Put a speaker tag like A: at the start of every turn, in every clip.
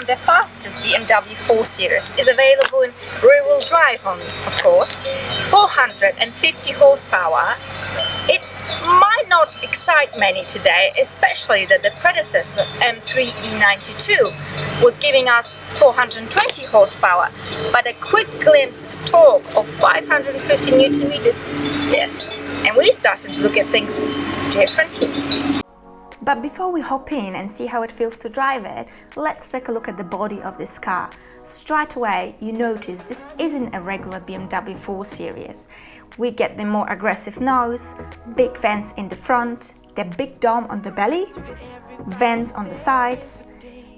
A: time the fastest BMW 4 Series is available in rear-wheel drive only, of course, 450 horsepower. It might not excite many today, especially that the predecessor M3 E92 was giving us 420 horsepower, but a quick glimpse at torque of 550 Newton meters, yes, and we started to look at things differently.
B: But before we hop in and see how it feels to drive it, let's take a look at the body of this car. Straight away, you notice this isn't a regular BMW 4 Series. We get the more aggressive nose, big vents in the front, the big dome on the belly, vents on the sides,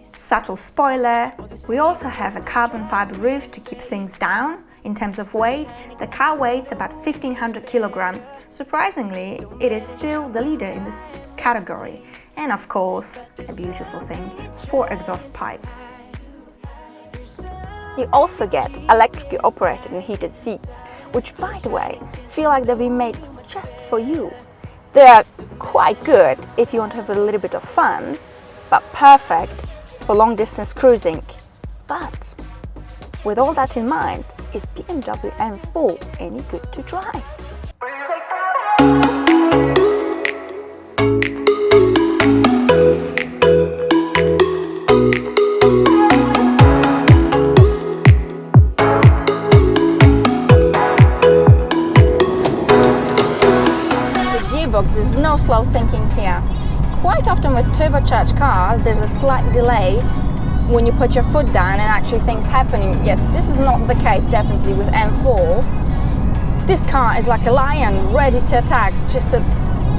B: subtle spoiler. We also have a carbon fiber roof to keep things down. In terms of weight, the car weighs about 1500 kilograms. Surprisingly, it is still the leader in this category. And of course, a beautiful thing, 4 exhaust pipes. You also get electrically operated and heated seats, which, by the way, feel like they've been made just for you. They are quite good if you want to have a little bit of fun, but perfect for long distance cruising. But with all that in mind, is BMW M4 any good to drive? There's no slow thinking here. Quite often with turbocharged cars, there's a slight delay when you put your foot down and actually things happening. Yes, this is not the case definitely with M4. This car is like a lion, ready to attack. Just a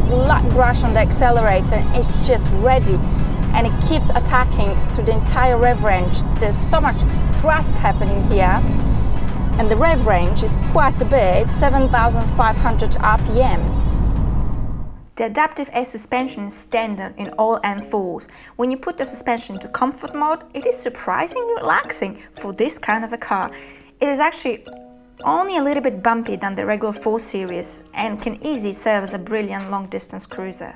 B: light brush on the accelerator, it's just ready. And it keeps attacking through the entire rev range. There's so much thrust happening here. And the rev range is quite a bit, 7,500 RPMs. The adaptive air suspension is standard in all M4s. When you put the suspension into comfort mode, it is surprisingly relaxing for this kind of a car. It is actually only a little bit bumpy than the regular 4 Series and can easily serve as a brilliant long-distance cruiser.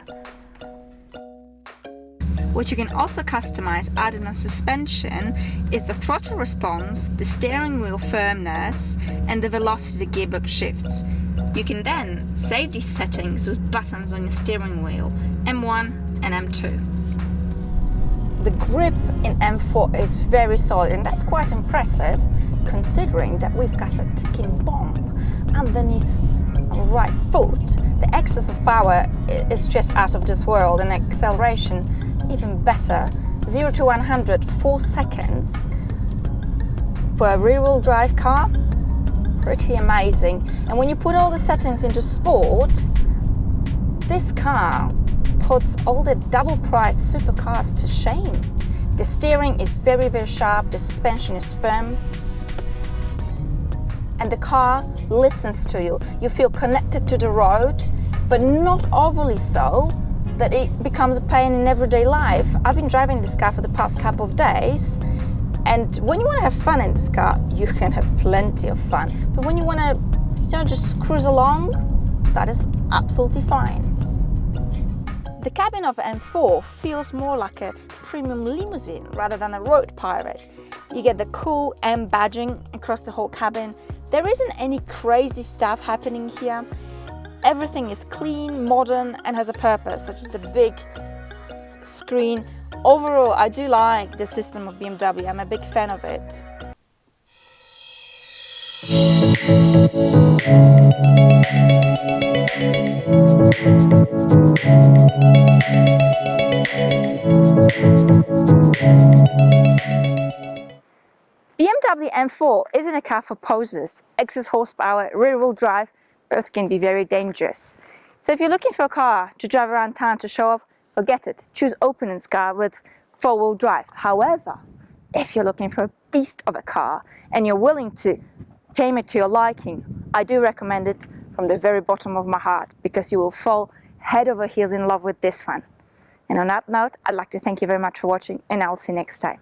B: What you can also customize other than suspension is the throttle response, the steering wheel firmness, and the velocity the gearbox shifts. You can then save these settings with buttons on your steering wheel, M1 and M2. The grip in M4 is very solid, and that's quite impressive considering that we've got a ticking bomb underneath our right foot. The excess of power is just out of this world, and acceleration even better. 0 to 100, 4 seconds for a rear-wheel drive car. Pretty amazing. And when you put all the settings into sport, this car puts all the double-priced supercars to shame. The steering is very, very sharp, the suspension is firm, and the car listens to you. You feel connected to the road, but not overly so that it becomes a pain in everyday life. I've been driving this car for the past couple of days, and when you want to have fun in this car, you can have plenty of fun. But when you want to, just cruise along, that is absolutely fine. The cabin of M4 feels more like a premium limousine rather than a road pirate. You get the cool M badging across the whole cabin. There isn't any crazy stuff happening here. Everything is clean, modern, and has a purpose, such as the big screen. Overall, I do like the system of BMW. I'm a big fan of it. BMW M4 isn't a car for posers. Excess horsepower, rear-wheel drive, both can be very dangerous. So if you're looking for a car to drive around town to show off, forget it. Choose open-end car with 4-wheel drive. However, if you're looking for a beast of a car and you're willing to tame it to your liking, I do recommend it from the very bottom of my heart, because you will fall head over heels in love with this one. And on that note, I'd like to thank you very much for watching, and I'll see you next time.